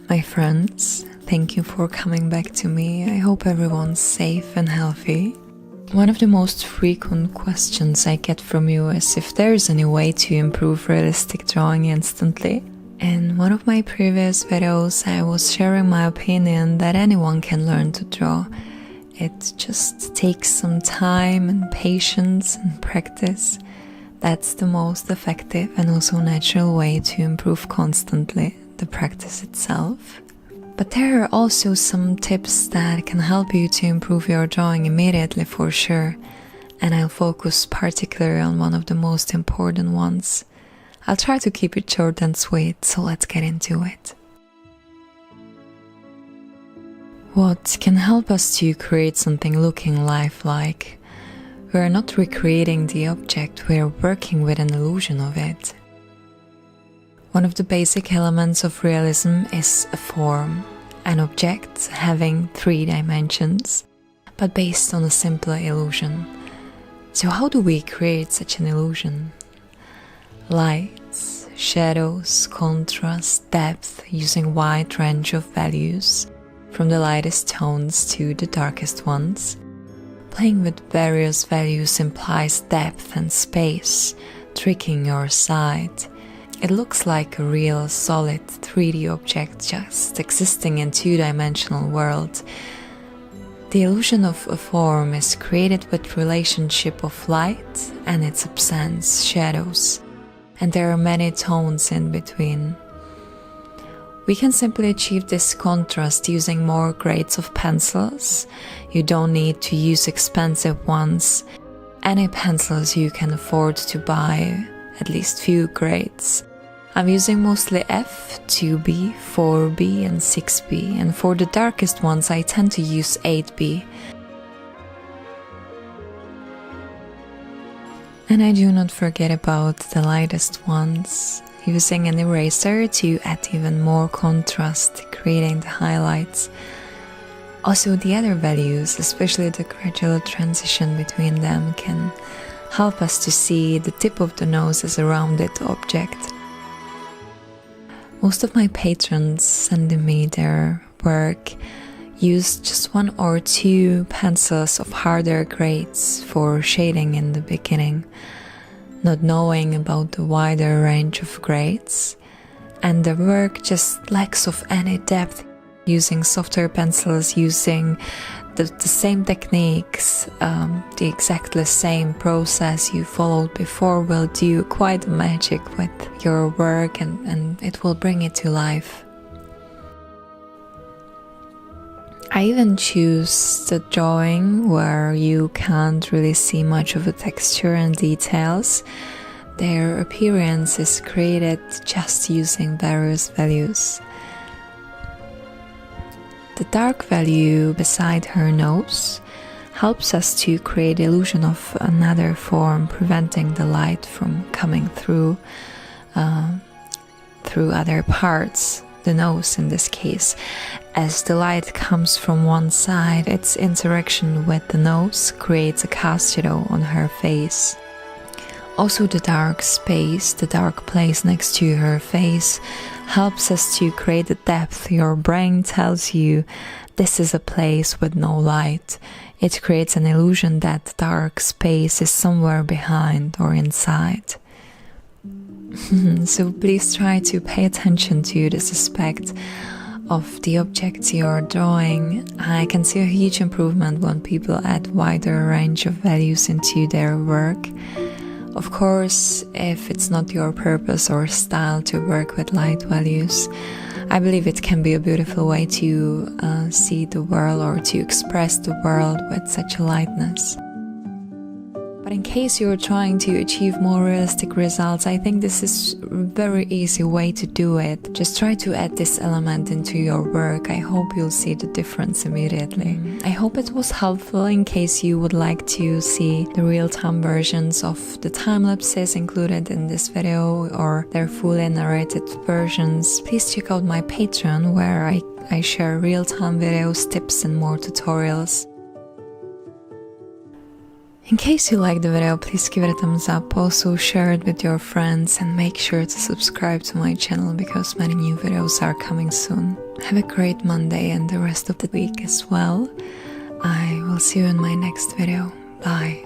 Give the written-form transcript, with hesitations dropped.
My friends, thank you for coming back to me. I hope everyone's safe and healthy. One of the most frequent questions I get from you is if there's any way to improve realistic drawing instantly. In one of my previous videos, I was sharing my opinion that anyone can learn to draw. It just takes some time and patience and practice. That's the most effective and also natural way to improve constantly, the practice itself. But there are also some tips that can help you to improve your drawing immediately for sure, and I'll focus particularly on one of the most important ones. I'll try to keep it short and sweet, so let's get into it. What can help us to create something looking lifelike? We're not recreating the object, we're working with an illusion of it. One of the basic elements of realism is a form, an object having 3 dimensions, but based on a simpler illusion. So how do we create such an illusion? Lights, shadows, contrast, depth, using a wide range of values, from the lightest tones to the darkest ones. Playing with various values implies depth and space, tricking your sight. It looks like a real, solid 3D object just existing in 2-dimensional world. The illusion of a form is created with relationship of light and its absence, shadows, and there are many tones in between. We can simply achieve this contrast using more grades of pencils. You don't need to use expensive ones. Any pencils you can afford to buy, at least few grades. I'm using mostly F, 2B, 4B and 6B, and for the darkest ones I tend to use 8B. And I do not forget about the lightest ones, using an eraser to add even more contrast, creating the highlights. Also the other values, especially the gradual transition between them, can help us to see the tip of the nose as a rounded object. Most of my patrons sending me their work use just 1 or 2 pencils of harder grades for shading in the beginning, not knowing about the wider range of grades, and the work just lacks of any depth. Using softer pencils, using the same techniques, the exactly same process you followed before will do quite magic with your work, and it will bring it to life. I even choose the drawing where you can't really see much of the texture and details. Their appearance is created just using various values. The dark value beside her nose helps us to create illusion of another form, preventing the light from coming through other parts, the nose in this case. As the light comes from one side, its interaction with the nose creates a cast shadow on her face. Also the dark space, the dark place next to her face, helps us to create the depth. Your brain tells you this is a place with no light. It creates an illusion that dark space is somewhere behind or inside. So please try to pay attention to this aspect of the objects you're drawing. I can see a huge improvement when people add wider range of values into their work. Of course, if it's not your purpose or style to work with light values, I believe it can be a beautiful way to see the world or to express the world with such a lightness. But in case you're trying to achieve more realistic results, I think this is a very easy way to do it. Just try to add this element into your work. I hope you'll see the difference immediately. I hope it was helpful in case you would like to see the real-time versions of the time-lapses included in this video or their fully narrated versions. Please check out my Patreon where I share real-time videos, tips and more tutorials. In case you liked the video, please give it a thumbs up, also share it with your friends and make sure to subscribe to my channel because many new videos are coming soon. Have a great Monday and the rest of the week as well. I will see you in my next video. Bye.